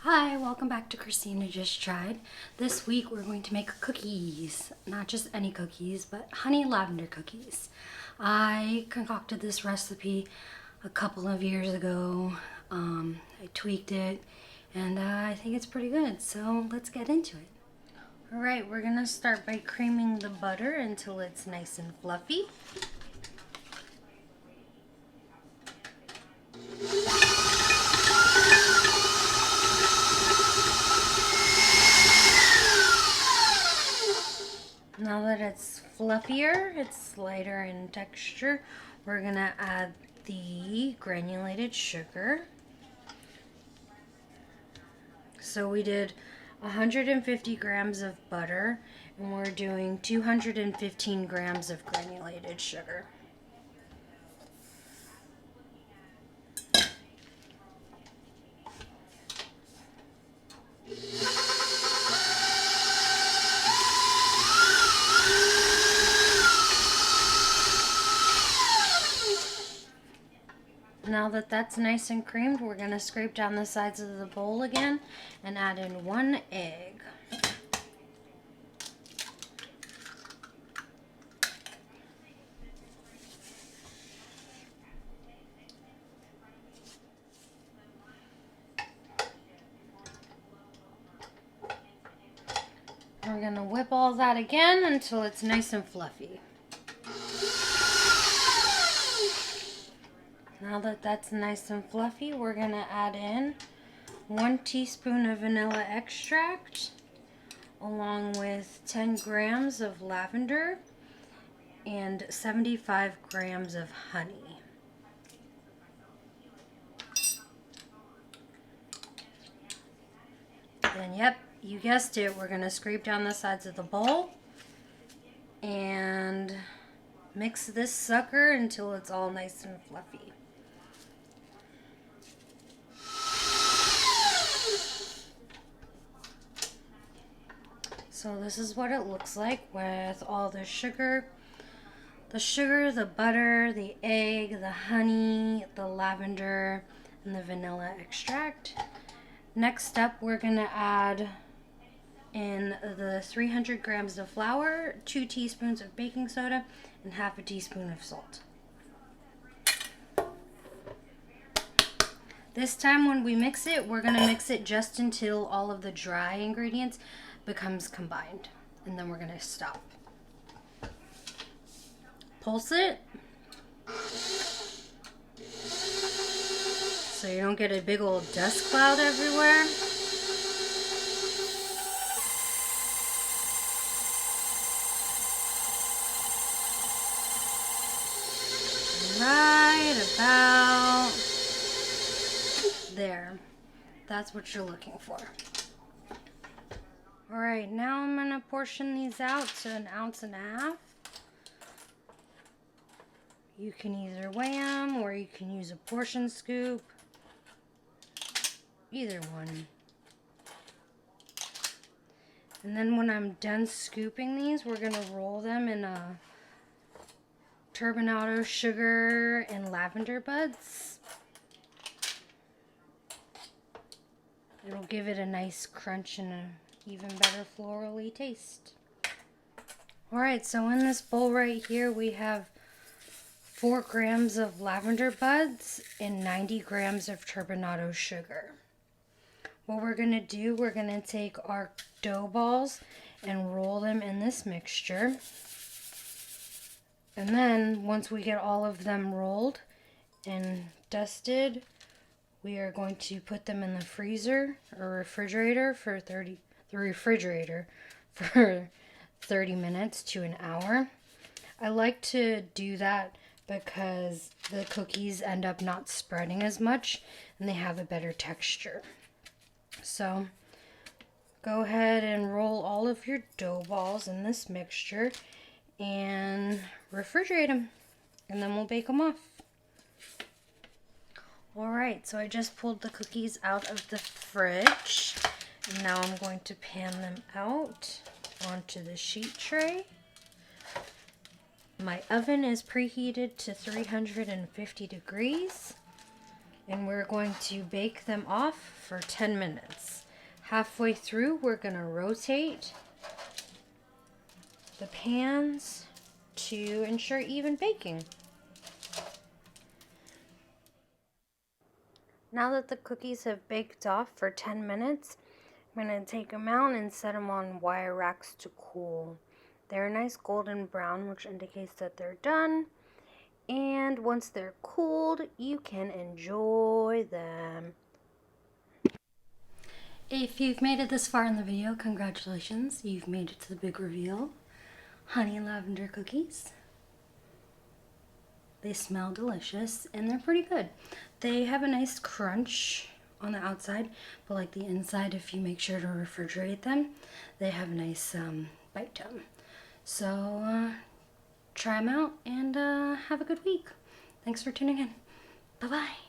Hi, welcome back to Christina Just Tried. This week we're going to make cookies. Not just any cookies, but honey lavender cookies. I concocted this recipe a couple of years ago. I tweaked it and I think it's pretty good, so let's get into it. Alright, we're going to start by creaming the butter until it's nice and fluffy. Now that it's fluffier, it's lighter in texture, we're going to add the granulated sugar. So we did 150 grams of butter, and we're doing 215 grams of granulated sugar. Now that that's nice and creamed, we're going to scrape down the sides of the bowl again and add in 1 egg. We're going to whip all that again until it's nice and fluffy. Now that that's nice and fluffy, we're going to add in 1 teaspoon of vanilla extract along with 10 grams of lavender and 75 grams of honey. And yep, you guessed it, we're going to scrape down the sides of the bowl and mix this sucker until it's all nice and fluffy. So this is what it looks like with all the sugar, the butter, the egg, the honey, the lavender, and the vanilla extract. Next up, we're going to add in the 300 grams of flour, 2 teaspoons of baking soda, and half a teaspoon of salt. This time when we mix it, we're going to mix it just until all of the dry ingredients becomes combined, and then we're going to stop. Pulse it so you don't get a big old dust cloud everywhere. Right about there. That's what you're looking for. Alright, now I'm going to portion these out to 1.5 ounces. You can either weigh them or you can use a portion scoop. Either one. And then when I'm done scooping these, we're going to roll them in a Turbinado Sugar and lavender buds. It'll give it a nice crunch and a even better florally taste. Alright, so in this bowl right here we have 4 grams of lavender buds and 90 grams of turbinado sugar. What we're going to do, we're going to take our dough balls and roll them in this mixture. And then once we get all of them rolled and dusted, we are going to put them in the freezer or refrigerator for 30 minutes to an hour. I like to do that because the cookies end up not spreading as much and they have a better texture. So go ahead and roll all of your dough balls in this mixture and refrigerate them, and then we'll bake them off. Alright, so I just pulled the cookies out of the fridge. And now I'm going to pan them out onto the sheet tray. My oven is preheated to 350 degrees. and we're going to bake them off for 10 minutes. Halfway through, we're going to rotate the pans to ensure even baking. Now that the cookies have baked off for 10 minutes, I'm going to take them out and set them on wire racks to cool. They're a nice golden brown, which indicates that they're done. And once they're cooled, you can enjoy them. If you've made it this far in the video, congratulations. You've made it to the big reveal. Honey lavender cookies. They smell delicious and they're pretty good. They have a nice crunch on the outside, but like the inside, if you make sure to refrigerate them, they have a nice bite to them. So try them out and have a good week. Thanks for tuning in. Bye-bye.